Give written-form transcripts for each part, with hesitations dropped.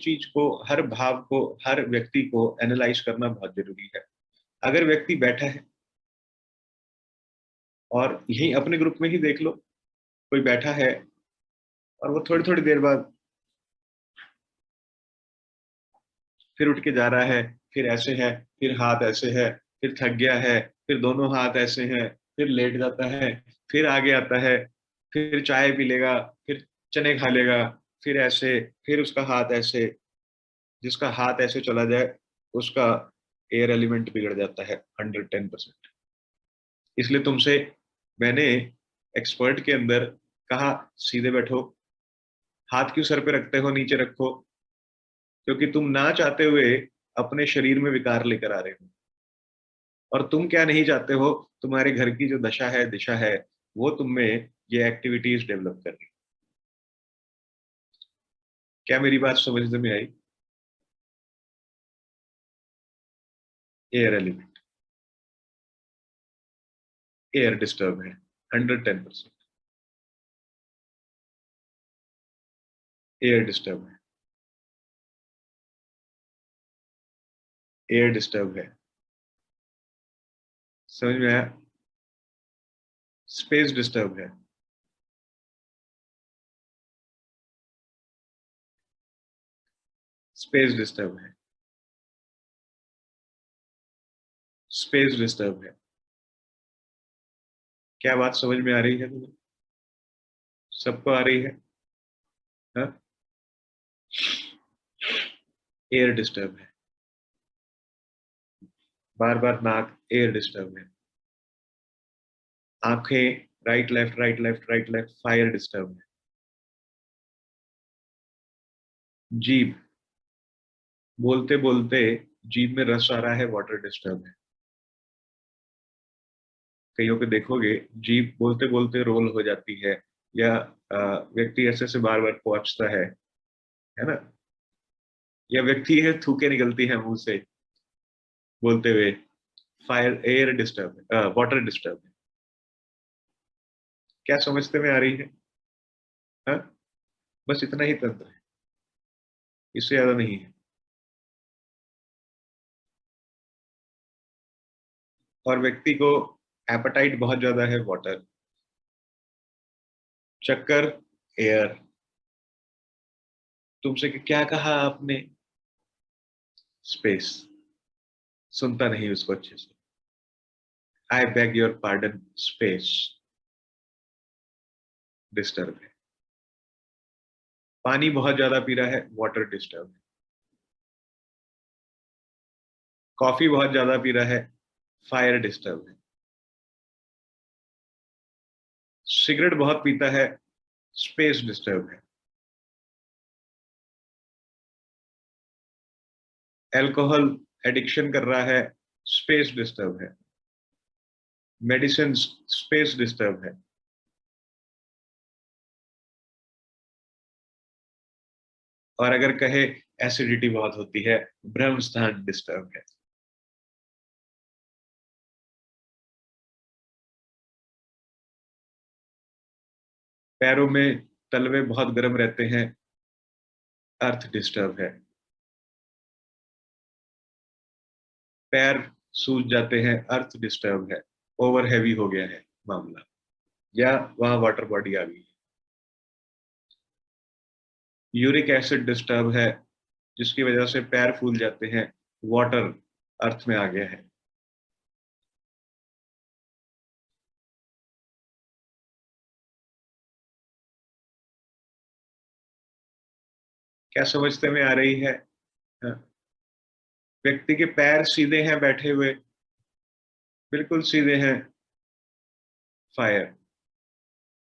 चीज को, हर भाव को, हर व्यक्ति को एनालाइज करना बहुत जरूरी है। अगर व्यक्ति बैठा है, और यही अपने ग्रुप में ही देख लो, कोई बैठा है और वो थोड़ी थोड़ी देर बाद फिर उठ के जा रहा है, फिर ऐसे है, फिर हाथ ऐसे है, फिर थक गया है, फिर दोनों हाथ ऐसे हैं, फिर लेट जाता है, फिर आगे आता है, फिर चाय पी लेगा, फिर चने खा लेगा, फिर ऐसे, फिर उसका हाथ ऐसे। जिसका हाथ ऐसे चला जाए उसका एयर एलिमेंट बिगड़ जाता है 110%। इसलिए तुमसे मैंने एक्सपर्ट के अंदर कहा, सीधे बैठो, हाथ क्यों सर पे रखते हो, नीचे रखो, क्योंकि तुम ना चाहते हुए अपने शरीर में विकार लेकर आ रहे हो। और तुम क्या नहीं चाहते हो, तुम्हारे घर की जो दशा है, दिशा है, वो तुम में ये एक्टिविटीज डेवलप कर रही। क्या मेरी बात समझने में आई? एयर एलिमेंट, एयर डिस्टर्ब है 110%। एयर डिस्टर्ब है, एयर डिस्टर्ब है। समझ में आया? स्पेस डिस्टर्ब है, स्पेस डिस्टर्ब है, स्पेस डिस्टर्ब है। क्या बात समझ में आ रही है तुम्हें? सबको आ रही है? हाँ? एयर डिस्टर्ब है, बार बार नाक, एयर डिस्टर्ब है। आंखें, right left, right left, right left, fire disturb है। जीभ, बोलते बोलते जीभ में रस आ रहा है, वाटर डिस्टर्ब है। कईयों को देखोगे जीभ बोलते बोलते रोल हो जाती है, या व्यक्ति ऐसे से बार बार पहुंचता है ना? या व्यक्ति है, थूके निकलती है मुंह से बोलते हुए। फायर, एयर डिस्टर्ब है, वाटर डिस्टर्ब है। क्या समझते में आ रही है? हाँ? बस इतना ही तंत्र है, इससे ज्यादा नहीं है। और व्यक्ति को एपेटाइट बहुत ज्यादा है, वाटर। चक्कर, एयर। तुमसे क्या कहा आपने? स्पेस। सुनता नहीं उसको अच्छे से। I beg your pardon, space disturb है। पानी बहुत ज्यादा पी रहा है, वाटर डिस्टर्ब है। कॉफी बहुत ज्यादा पी रहा है, फायर डिस्टर्ब है। सिगरेट बहुत पीता है, स्पेस डिस्टर्ब है। अल्कोहल एडिक्शन कर रहा है, स्पेस डिस्टर्ब है। मेडिसिन, स्पेस डिस्टर्ब है। और अगर कहे एसिडिटी बहुत होती है, ब्रह्म स्थान डिस्टर्ब है। पैरों में तलवे बहुत गर्म रहते हैं, अर्थ डिस्टर्ब है। पैर सूज जाते हैं, अर्थ डिस्टर्ब है। ओवर हैवी हो गया है मामला, या वहां वाटर बॉडी आ गई है। यूरिक एसिड डिस्टर्ब है, जिसकी वजह से पैर फूल जाते हैं, वाटर अर्थ में आ गया है। क्या समझते में आ रही है? हाँ। व्यक्ति के पैर सीधे हैं बैठे हुए, बिल्कुल सीधे हैं, फायर।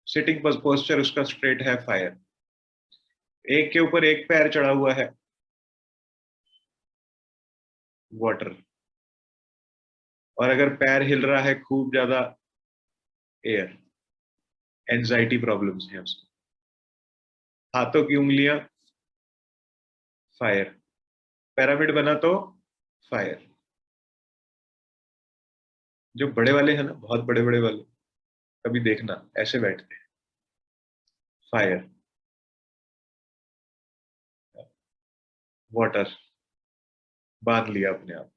सिटिंग पोस्चर उसका स्ट्रेट है, फायर। एक के ऊपर एक पैर चढ़ा हुआ है, वाटर। और अगर पैर हिल रहा है खूब ज्यादा, एयर। एंजाइटी प्रॉब्लम्स हैं उसको। हाथों की उंगलियां, फायर। पिरामिड बना तो फायर। जो बड़े वाले हैं ना, बहुत बड़े बड़े वाले, कभी देखना ऐसे बैठते हैं, फायर। वाटर, बांध लिया अपने आप।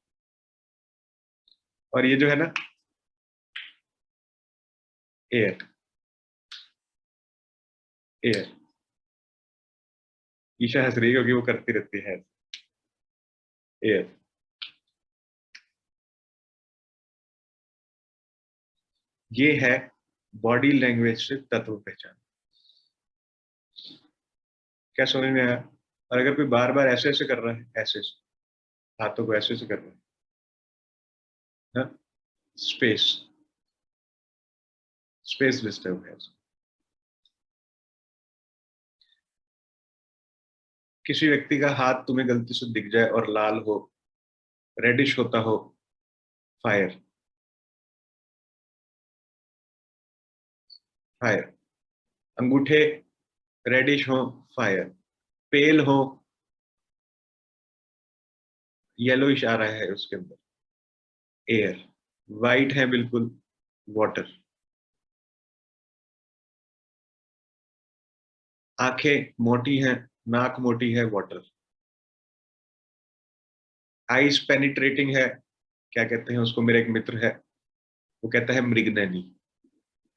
और ये जो है ना एयर, एयर, ईशा हंस रही है क्योंकि वो करती रहती है एयर। ये है बॉडी लैंग्वेज से तत्व पहचान। क्या समझ में आया? और अगर कोई बार बार ऐसे ऐसे कर रहा है, ऐसे ऐसे हाथों को ऐसे ऐसे कर रहा है, स्पेस, स्पेस डिस्टर्ब है। किसी व्यक्ति का हाथ तुम्हें गलती से दिख जाए और लाल हो, रेडिश होता हो, फायर, फायर। अंगूठे रेडिश हो, फायर। पेल हो, येलो इशारा है उसके अंदर, एयर। वाइट है बिल्कुल, वाटर। आंखें मोटी हैं, नाक मोटी है, वाटर। आईज पेनिट्रेटिंग है, क्या कहते हैं उसको, मेरा एक मित्र है वो कहता है मृगनैनी,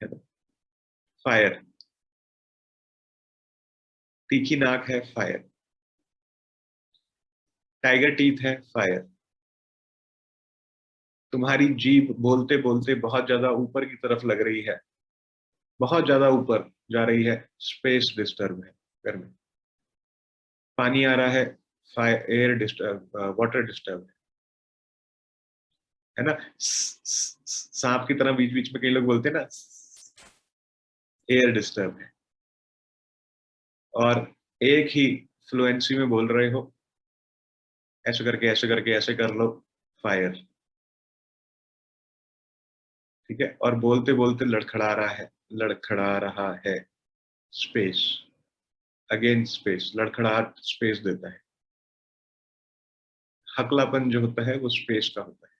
है ना, फायर। तीखी नाक है, फायर। टाइगर टीथ है, फायर। तुम्हारी जीभ बोलते बोलते बहुत ज्यादा ऊपर की तरफ लग रही है, बहुत ज्यादा ऊपर जा रही है, स्पेस डिस्टर्ब है घर में। पानी आ रहा है, fire, air disturb, water disturb है ना। सांप की तरह बीच बीच में कई लोग बोलते हैं ना, एयर डिस्टर्ब है। और एक ही फ्लुएंसी में बोल रहे हो, ऐसे करके ऐसे करके ऐसे कर लो, फायर। ठीक है, और बोलते बोलते लड़खड़ा रहा है, लड़खड़ा रहा है, स्पेस। अगेन स्पेस, लड़खड़ाहट स्पेस देता है। हकलापन जो होता है वो स्पेस का होता है।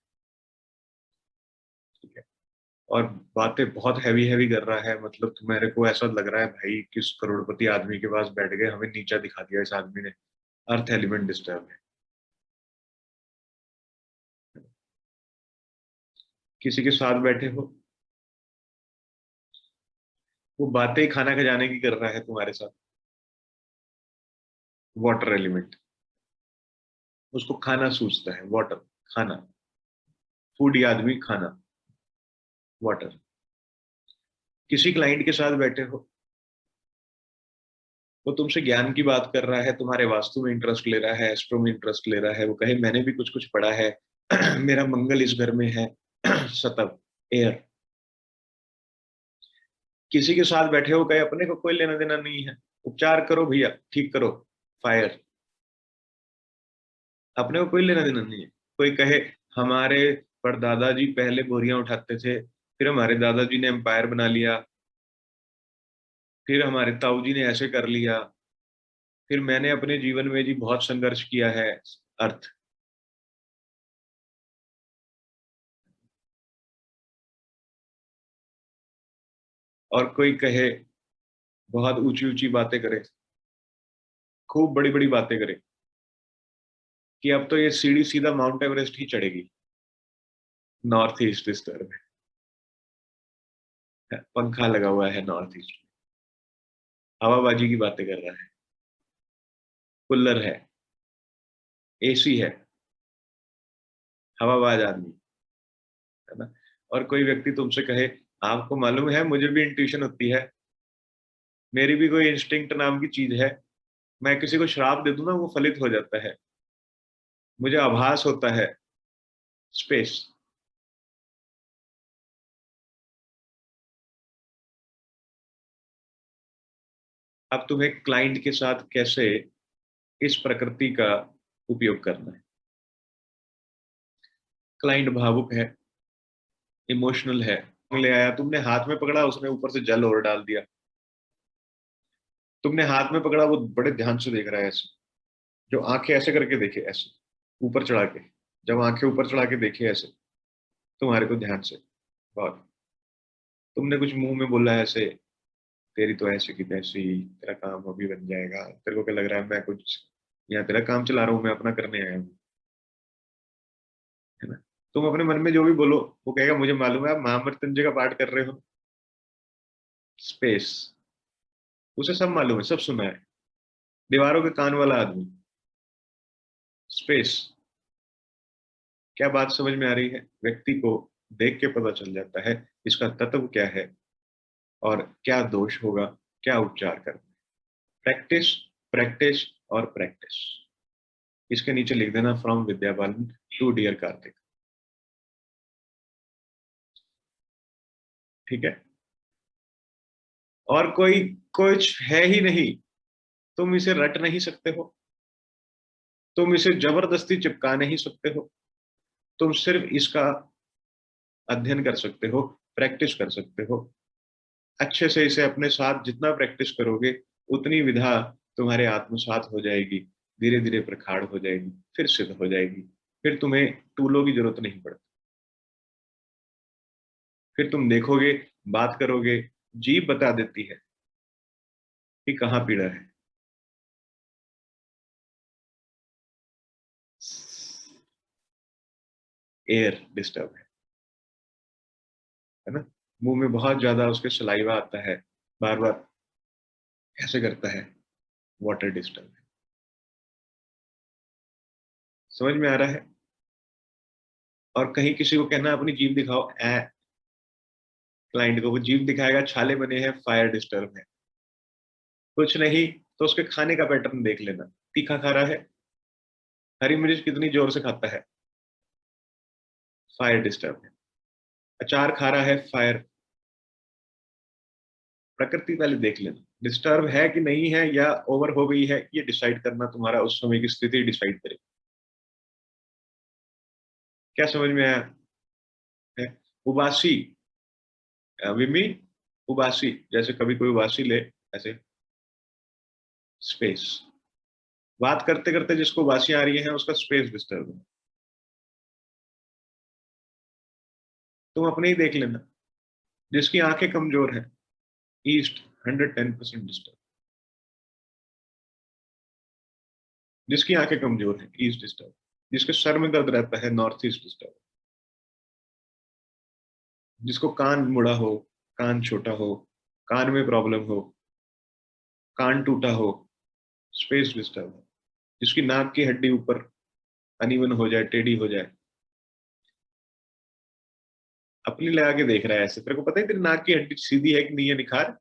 ठीक है। और बातें बहुत हैवी हैवी कर रहा है, मतलब तुम्हारे को ऐसा लग रहा है भाई किस करोड़पति आदमी के पास बैठ गए, हमें नीचा दिखा दिया इस आदमी ने। अर्थ एलिमेंट डिस्टर्ब है। किसी के साथ बैठे हो, वो बातें खाना खजाने की कर रहा है तुम्हारे साथ, वाटर एलिमेंट। उसको खाना सूझता है, वाटर, खाना। फूडी आदमी, खाना, वाटर। किसी क्लाइंट के साथ बैठे हो, वो तुमसे ज्ञान की बात कर रहा है, तुम्हारे वास्तु में इंटरेस्ट ले रहा है, एस्ट्रो में इंटरेस्ट ले रहा है, वो कहे मैंने भी कुछ कुछ पढ़ा है, मेरा मंगल इस घर में है, सतब, एयर। किसी के साथ बैठे हो, कहे अपने को कोई लेना देना नहीं है, उपचार करो भैया, ठीक करो, फायर। अपने को कोई लेना देना नहीं है। कोई कहे हमारे परदादा जी पहले बोरियां उठाते थे, फिर हमारे दादाजी ने एम्पायर बना लिया, फिर हमारे ताऊ जी ने ऐसे कर लिया, फिर मैंने अपने जीवन में जी बहुत संघर्ष किया है, अर्थ। और कोई कहे, बहुत ऊंची ऊंची बातें करे, खूब बड़ी बड़ी बातें करे, कि अब तो ये सीढ़ी सीधा माउंट एवरेस्ट ही चढ़ेगी, नॉर्थ ईस्ट इस तरफ है, पंखा लगा हुआ है नॉर्थ ईस्ट में, हवाबाजी की बातें कर रहा है, कूलर है, एसी है, हवाबाज आदमी, है ना। और कोई व्यक्ति तुमसे कहे आपको मालूम है मुझे भी इंट्यूशन होती है, मेरी भी कोई इंस्टिंक्ट नाम की चीज है, मैं किसी को श्राप दे दूं ना वो फलित हो जाता है, मुझे आभास होता है, स्पेस। अब तुम्हें क्लाइंट के साथ कैसे इस प्रकृति का उपयोग करना है। क्लाइंट भावुक है, इमोशनल है, ले आया, तुमने हाथ में पकड़ा, उसने ऊपर से जल और डाल दिया। तुमने हाथ में पकड़ा, वो बड़े ध्यान से देख रहा है ऐसे, जो आंखें ऐसे करके देखे, ऐसे ऊपर चढ़ा के, जब आंखें ऊपर चढ़ा के देखे ऐसे तुम्हारे को ध्यान से, बहुत। तुमने कुछ मुंह में बोला है ऐसे, तेरी तो ऐसे की तैसी, तेरा काम अभी बन जाएगा, तेरे को क्या लग रहा है मैं कुछ यहाँ तेरा काम चला रहा हूँ, मैं अपना करने आया हूँ, है ना। तुम अपने मन में जो भी बोलो, वो कहेगा मुझे मालूम है आप महामृत्युंजय का पाठ कर रहे हो। स्पेस, उसे सब मालूम है, सब सुना है। दीवारों के कान वाला आदमी। स्पेस। क्या बात समझ में आ रही है? व्यक्ति को देख के पता चल जाता है इसका तत्व क्या है और क्या दोष होगा, क्या उपचार करना। प्रैक्टिस, प्रैक्टिस और प्रैक्टिस। इसके नीचे लिख देना from Vidya Balan to dear Kartik. ठीक है। और कोई कुछ है ही नहीं। तुम इसे रट नहीं सकते हो, तुम इसे जबरदस्ती चिपका नहीं सकते हो। तुम सिर्फ इसका अध्ययन कर सकते हो, प्रैक्टिस कर सकते हो। अच्छे से इसे अपने साथ जितना प्रैक्टिस करोगे, उतनी विधा तुम्हारे आत्मसात हो जाएगी, धीरे धीरे प्रखाड़ हो जाएगी, फिर सिद्ध हो जाएगी। फिर तुम्हें टूलों की जरूरत नहीं पड़ती। फिर तुम देखोगे, बात करोगे, जीभ बता देती है कि कहाँ पीड़ा है। एयर डिस्टर्ब है ना। मुंह में बहुत ज्यादा उसके सलाइवा आता है, बार बार ऐसे करता है, वाटर डिस्टर्ब है। समझ में आ रहा है? और कहीं किसी को कहना अपनी जीभ दिखाओ, ए, क्लाइंट को वो जीभ दिखाएगा, छाले बने हैं, फायर डिस्टर्ब है। कुछ नहीं तो उसके खाने का पैटर्न देख लेना। तीखा खा रहा है, हरी मिर्च कितनी जोर से खाता है, फायर डिस्टर्ब है। अचार खा रहा है, फायर। प्रकृति पहले देख लेना, डिस्टर्ब है कि नहीं है, या ओवर हो गई है, ये डिसाइड करना तुम्हारा उस समय की स्थिति डिसाइड करे। क्या समझ में आया है? उबासी, विमी, उबासी, जैसे कभी कोई उबासी ले, ऐसे। स्पेस। बात करते करते जिसको उबासी आ रही है उसका स्पेस डिस्टर्ब है। तुम अपने ही देख लेना। जिसकी आंखें कमजोर है, ईस्ट 110% डिस्टर्ब। जिसकी आंखें कमजोर है, ईस्ट डिस्टर्ब। जिसके सर में दर्द रहता है, नॉर्थ ईस्ट डिस्टर्ब। जिसको कान मुड़ा हो, कान छोटा हो, कान में प्रॉब्लम हो, कान टूटा हो, स्पेस डिस्टर्ब है। जिसकी नाक की हड्डी ऊपर अनइवन हो जाए, टेढ़ी हो जाए। अपनी लगा के देख रहा है ऐसे, तेरे को पता है तेरी नाक की हड्डी सीधी है कि नहीं है, निखार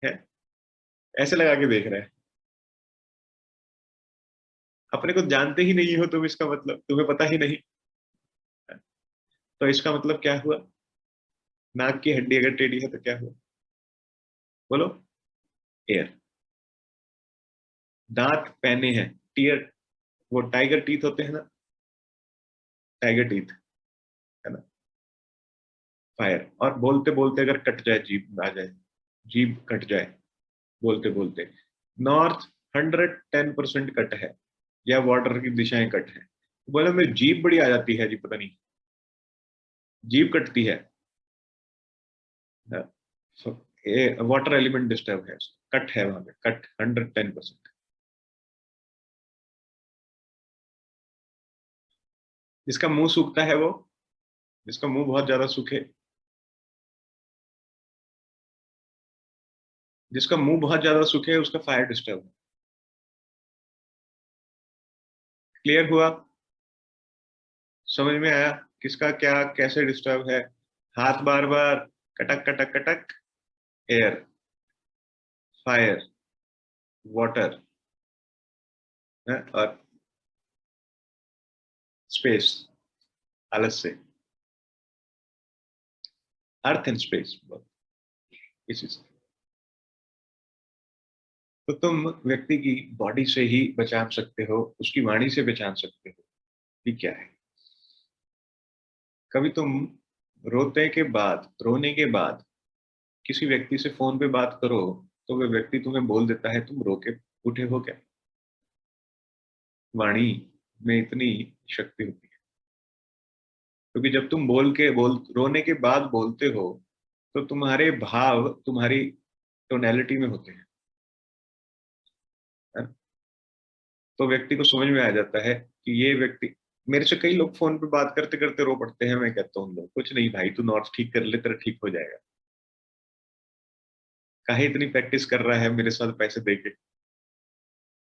है, ऐसे लगा के देख रहा है। अपने को जानते ही नहीं हो तुम, इसका मतलब तुम्हें पता ही नहीं। तो इसका मतलब क्या हुआ? नाक की हड्डी अगर टेढ़ी है तो क्या हुआ? बोलो। एयर। दांत पहने हैं, टीयर, वो टाइगर टीथ होते हैं ना, टाइगर टीथ, है ना। फायर। और बोलते बोलते अगर कट जाए, जीभ आ जाए, जीभ कट जाए बोलते बोलते, नॉर्थ 110% कट है, या वाटर की दिशाएं कट है। बोले मेरी जीभ बड़ी आ जाती है जी, पता नहीं, जीभ कटती है। वाटर एलिमेंट डिस्टर्ब है, कट है वहां पे, कट 110%। जिसका मुंह सूखता है वो, जिसका मुंह बहुत ज्यादा सूखे, जिसका मुंह बहुत ज्यादा सूखे उसका फायर डिस्टर्ब। क्लियर हुआ? समझ में आया किसका क्या कैसे डिस्टर्ब है? हाथ बार बार कटक कटक कटक, एयर, फायर, वाटर, और स्पेस, आलस से। अर्थ एंड स्पेस, इसी से। तो तुम व्यक्ति की बॉडी से ही पहचान सकते हो, उसकी वाणी से पहचान सकते हो कि क्या है। कभी तुम रोने के बाद किसी व्यक्ति से फोन पे बात करो, तो वह व्यक्ति तुम्हें बोल देता है तुम रो के उठे हो क्या। वाणी में इतनी शक्ति होती है। क्योंकि जब तुम बोल रोने के बाद बोलते हो, तो तुम्हारे भाव तुम्हारी टोनैलिटी में होते हैं, है ना? तो व्यक्ति को समझ में आ जाता है कि ये व्यक्ति, मेरे से कई लोग फोन पे बात करते करते रो पड़ते हैं। मैं कहता हूँ लोग, कुछ नहीं भाई, तू नॉर्थ ठीक कर ले, तेरा ठीक हो जाएगा। काहे इतनी प्रैक्टिस कर रहा है मेरे साथ पैसे दे के?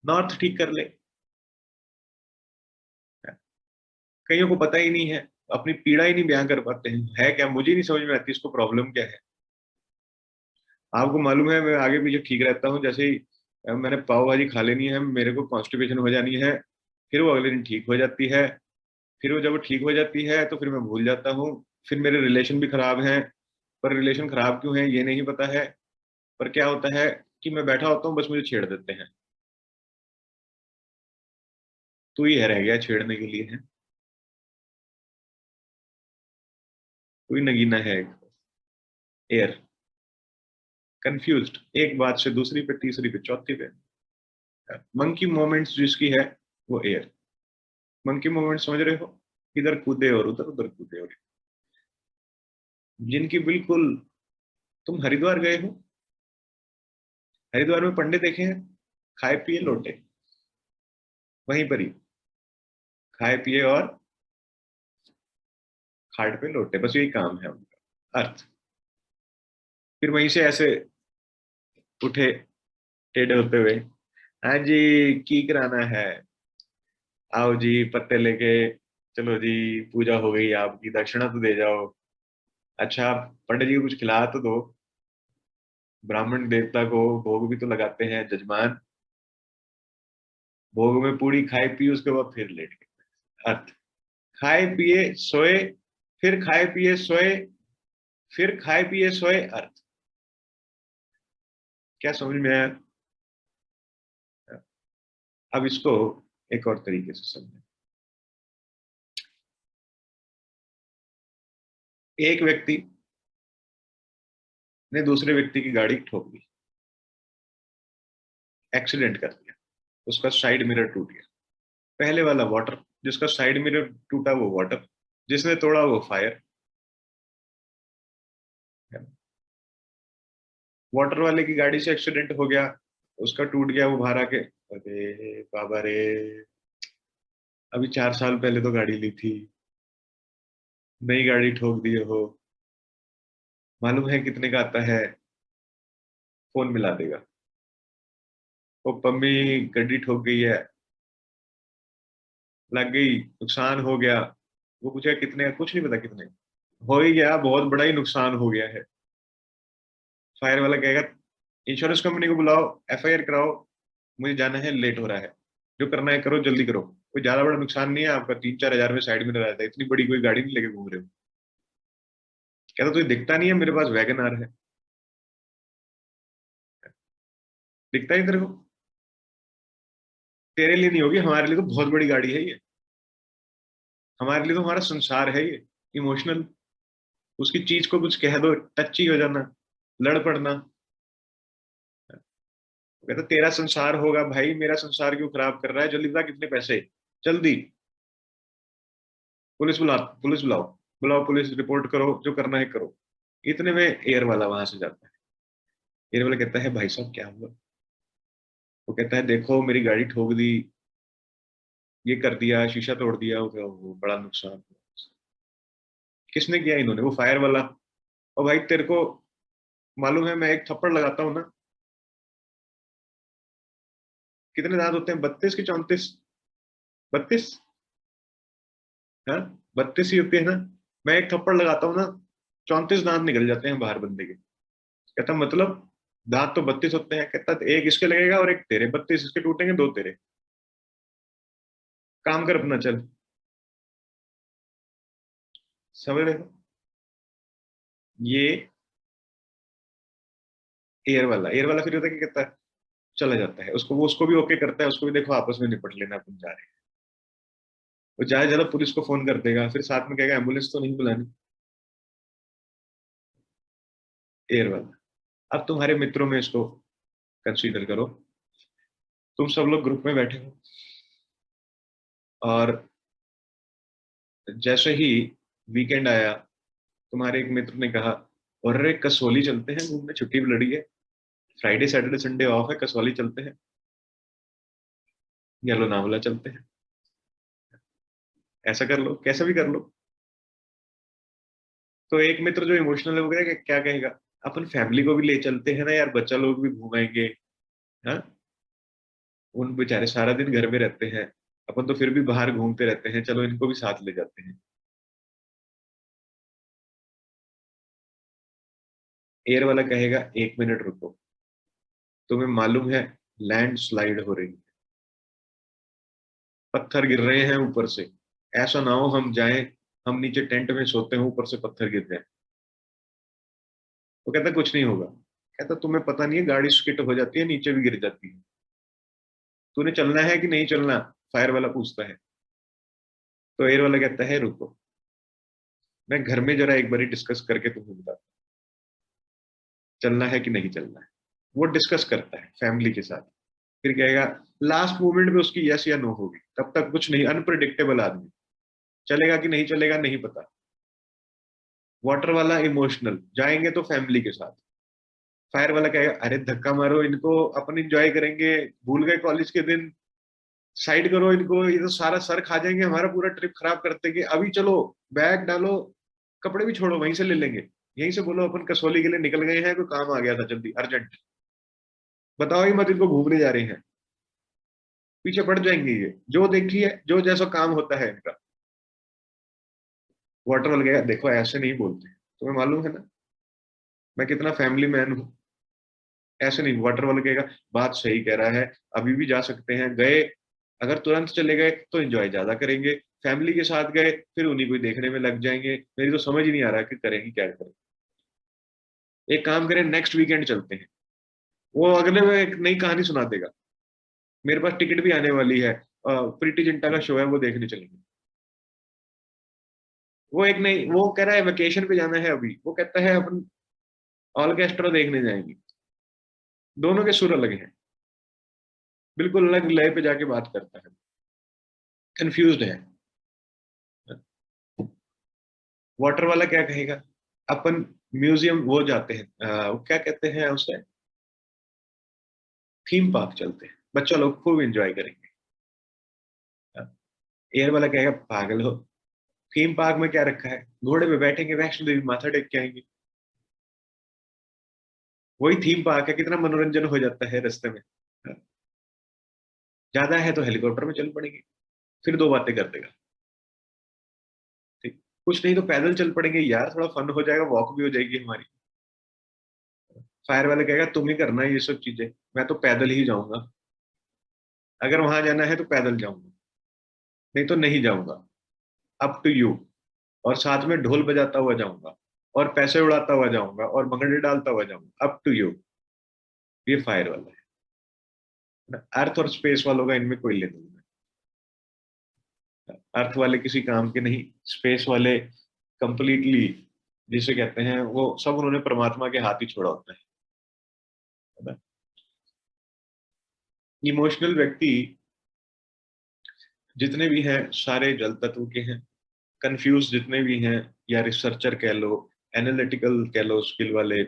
नॉर्थ ठीक कर ले। कईयों को पता ही नहीं है, अपनी पीड़ा ही नहीं बयां कर पाते हैं, है क्या मुझे नहीं समझ में आती इसको प्रॉब्लम क्या है। आपको मालूम है मैं आगे पीछे ठीक रहता हूँ, जैसे ही मैंने पाव भाजी खा लेनी है, मेरे को कॉन्स्टिपेशन हो जानी है, फिर वो अगले दिन ठीक हो जाती है। फिर वो जब वो ठीक हो जाती है तो फिर मैं भूल जाता हूँ। फिर मेरे रिलेशन भी खराब हैं। पर रिलेशन खराब क्यों है ये नहीं पता है। पर क्या होता है कि मैं बैठा होता हूँ, बस मुझे छेड़ देते हैं। तू ही है रह गया छेड़ने के लिए है। तू ही नगीना है। एयर। कंफ्यूज्ड, एक बात से दूसरी पे, तीसरी पे, चौथी पे। मंकी मोमेंट्स जिसकी है, वो एयर। मंकी मोमेंट समझ रहे हो? इधर कूदे और उधर, उधर कूदे और, जिनकी बिल्कुल। तुम हरिद्वार गए हो? हरिद्वार में पंडित देखे हैं? खाए पिए लौटे। वहीं पर ही खाए पिए और खाट पे लौटे, बस यही काम है उनका। अर्थ। फिर वहीं से ऐसे उठे, टेढ़े होते हुए, हाँ जी, की कराना है? आओ जी पत्ते लेके, चलो जी, पूजा हो गई, आपकी दक्षिणा तो दे जाओ। अच्छा, पंडित जी को कुछ खिला तो दो। ब्राह्मण देवता को भोग भी तो लगाते हैं जजमान। भोग में पूरी खाई पी, उसके बाद फिर लेट गए। अर्थ। खाए पिए सोए, फिर खाए पिए सोए, फिर खाए पिए सोए। अर्थ। क्या समझ में आया? अब इसको एक और तरीके से समझें। एक व्यक्ति ने दूसरे व्यक्ति की गाड़ी ठोक दी, एक्सीडेंट कर दिया, उसका साइड मिरर टूट गया। पहले वाला वाटर, जिसका साइड मिरर टूटा वो वाटर, जिसने तोड़ा वो फायर। वाटर वाले की गाड़ी से एक्सीडेंट हो गया, उसका टूट गया, वो बाहर आके, अरे बाबा रे, अभी 4 साल पहले तो गाड़ी ली थी, नई गाड़ी ठोक दिए हो। मालूम है कितने का आता है? फोन मिला देगा। वो पम्मी, गड्डी ठोक गई है, लग गई, नुकसान हो गया। वो पूछेगा कितने का, कुछ नहीं पता कितने का। हो ही गया, बहुत बड़ा ही नुकसान हो गया है। फायर वाला कहेगा इंश्योरेंस कंपनी को बुलाओ, एफआईआर कराओ, मुझे जाना है, लेट हो रहा है, जो करना है करो, जल्दी करो। कोई ज्यादा बड़ा नुकसान नहीं है आपका, 3-4 हजार में साइड में रह जाता है, इतनी बड़ी कोई गाड़ी नहीं लेके घूम रहे हो। कहता तुझे दिखता नहीं है मेरे पास वैगन आर है? दिखता ही तेरे को? तेरे लिए नहीं होगी, हमारे लिए तो बहुत बड़ी गाड़ी है ये। हमारे लिए तो हमारा संसार है ये। इमोशनल। उसकी चीज को कुछ कह दो, टच ही हो जाना, लड़ पड़ना। कहता तेरा संसार होगा भाई, मेरा संसार क्यों खराब कर रहा है, जल्दी बता कितने पैसे, जल्दी। पुलिस बुला, पुलिस बुलाओ, बुलाओ पुलिस, रिपोर्ट करो, जो करना है करो। इतने में एयर वाला वहां से जाता है। एयर वाला कहता है भाई साहब क्या हुआ? वो कहता है देखो मेरी गाड़ी ठोक दी, ये कर दिया, शीशा तोड़ दिया, वो बड़ा नुकसान हुआ। किसने किया? इन्होंने, वो फायर वाला। और भाई तेरे को मालूम है मैं एक थप्पड़ लगाता हूँ ना, कितने दांत होते हैं? 32 की 34? 32? हाँ, 32 ही होती है ना। मैं एक थप्पड़ लगाता हूँ ना, 34 दांत निकल जाते हैं बाहर बंदे के। कहता मतलब दांत तो 32 होते हैं? कहता एक इसके लगेगा और एक तेरे, 32 इसके टूटेंगे, दो तेरे। काम कर अपना, चल। समझ रहे हो? ये एयर वाला फिर होता है, क्या कहता है, चला जाता है, उसको, वो उसको भी ओके करता है, उसको भी देखो आपस में निपट लेना, अपन जा रहे हैं। वो ज्यादा ज्यादा पुलिस को फोन कर देगा, फिर साथ में कहेगा एम्बुलेंस तो नहीं बुलानी। एयर वाला। अब तुम्हारे मित्रों में इसको कंसीडर करो। तुम सब लोग ग्रुप में बैठे हो, और जैसे ही वीकेंड आया, तुम्हारे एक मित्र ने कहा, और रे कसौली चलते हैं घूमने, छुट्टी भी लड़ी है, फ्राइडे सैटरडे संडे ऑफ है, कसौली चलते हैं। येलो ना बोला चलते हैं, ऐसा कर लो, कैसा भी कर लो। तो एक मित्र जो इमोशनल है वो कहेगा क्या कहेगा, अपन फैमिली को भी ले चलते हैं ना यार, बच्चा लोग भी घूमेंगे। हाँ, उन बेचारे सारा दिन घर में रहते हैं, अपन तो फिर भी बाहर घूमते रहते हैं, चलो इनको भी साथ ले जाते हैं। एयर वाला कहेगा 1 मिनट रुको, तुम्हें मालूम है लैंड स्लाइड हो रही है, पत्थर गिर रहे हैं ऊपर से, ऐसा ना हो हम जाएं, हम नीचे टेंट में सोते हैं, ऊपर से पत्थर गिर जाए। वो कहता कुछ नहीं होगा। कहता तुम्हें पता नहीं है, गाड़ी स्किट हो जाती है, नीचे भी गिर जाती है, तूने चलना है कि नहीं चलना, फायर वाला पूछता है। तो एयर वाला कहता है रुको, मैं घर में जरा एक बार डिस्कस करके तुम्हें बताता हूं, चलना है कि नहीं चलना है। वो डिस्कस करता है फैमिली के साथ, फिर कहेगा, लास्ट मोमेंट में उसकी यस या नो होगी, तब तक कुछ नहीं, अनप्रिडिक्टेबल आदमी, चलेगा कि नहीं चलेगा नहीं पता। वाटर वाला इमोशनल, जाएंगे तो फैमिली के साथ। फायर वाला कहेगा अरे धक्का मारो इनको, अपन एंजॉय करेंगे, भूल गए कॉलेज के दिन, साइड करो इनको, ये तो सारा सर खा जाएंगे, हमारा पूरा ट्रिप खराब कर देंगे, अभी चलो, बैग डालो, कपड़े भी छोड़ो, वहीं से ले लेंगे, यहीं से बोलो अपन कसौली के लिए निकल गए हैं, कोई काम आ गया था जल्दी अर्जेंट, बताओ ही मत इनको घूमने जा रहे हैं, पीछे पड़ जाएंगे ये, जो देखिए जो जैसा काम होता है इनका। वाटर वाला कहेगा देखो ऐसे नहीं बोलते, तुम्हें मालूम है ना मैं कितना फैमिली मैन हूँ, ऐसे नहीं। वाटर वाला कहेगा बात सही कह रहा है, अभी भी जा सकते हैं, गए अगर तुरंत चले गए तो एंजॉय ज्यादा करेंगे, फैमिली के साथ गए फिर उन्हीं को ही देखने में लग जाएंगे, मेरी तो समझ ही नहीं आ रहा कि करेंगे क्या करें। एक काम करें नेक्स्ट वीकेंड चलते हैं, वो अगले में एक नई कहानी सुना देगा, मेरे पास टिकट भी आने वाली है, प्रीति जिंटा का शो है वो देखने चलेंगे। वो एक नई, वो कह रहा है वेकेशन पे जाना है अभी, वो कहता है अपन ऑर्केस्ट्रा देखने जाएंगे। दोनों के सुर अलग हैं, बिल्कुल अलग लय पे जाके बात करता है, कंफ्यूज्ड है। वाटर वाला क्या कहेगा, अपन म्यूजियम वो जाते हैं, वो क्या कहते हैं उसे, थीम पार्क चलते हैं, बच्चा लोग खूब एंजॉय करेंगे। एयर वाला कहेगा पागल हो, थीम पार्क में क्या रखा है, घोड़े पे बैठेंगे, वैष्णो देवी माथा टेक के आएंगे, वही थीम पार्क है, कितना मनोरंजन हो जाता है रास्ते में। ज्यादा है तो हेलीकॉप्टर में चल पड़ेंगे, फिर दो बातें कर देगा। ठीक, कुछ नहीं तो पैदल चल पड़ेंगे यार, थोड़ा फन हो जाएगा, वॉक भी हो जाएगी हमारी। फायर वाले कहेगा तुम ही करना है ये सब चीजें, मैं तो पैदल ही जाऊंगा, अगर वहां जाना है तो पैदल जाऊंगा, नहीं तो नहीं जाऊंगा, अप टू यू। और साथ में ढोल बजाता हुआ जाऊंगा, और पैसे उड़ाता हुआ जाऊंगा, और भंगड़े डालता हुआ जाऊंगा, अप टू यू। ये फायर वाला है। अर्थ और स्पेस वालों का इनमें कोई लेना देना नहीं। अर्थ वाले किसी काम के नहीं, स्पेस वाले कंप्लीटली, जिसे कहते हैं वो सब उन्होंने परमात्मा के हाथ ही छोड़ा होता है। इमोशनल व्यक्ति जितने भी हैं सारे जल तत्व के हैं, कंफ्यूज जितने भी हैं, या रिसर्चर कह लो, एनालिटिकल कह लो, स्किल वाले,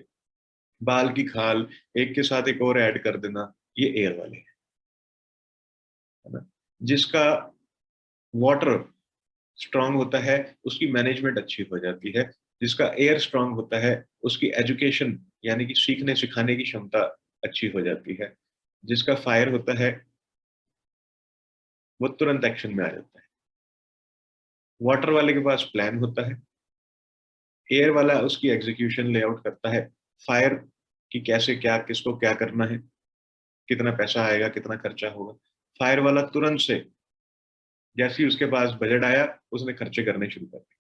बाल की खाल, एक के साथ एक और ऐड कर देना, ये एयर वाले हैं, है ना। जिसका वाटर स्ट्रांग होता है उसकी मैनेजमेंट अच्छी हो जाती है, जिसका एयर स्ट्रांग होता है उसकी एजुकेशन यानी कि सीखने सिखाने की क्षमता अच्छी हो जाती है, जिसका फायर होता है वो तुरंत एक्शन में आ जाता है। वाटर वाले के पास प्लान होता है, एयर वाला उसकी एग्जीक्यूशन लेआउट करता है, फायर की कैसे क्या किसको क्या करना है, कितना पैसा आएगा कितना खर्चा होगा, फायर वाला तुरंत से जैसे ही उसके पास बजट आया उसने खर्चे करने शुरू कर दिए।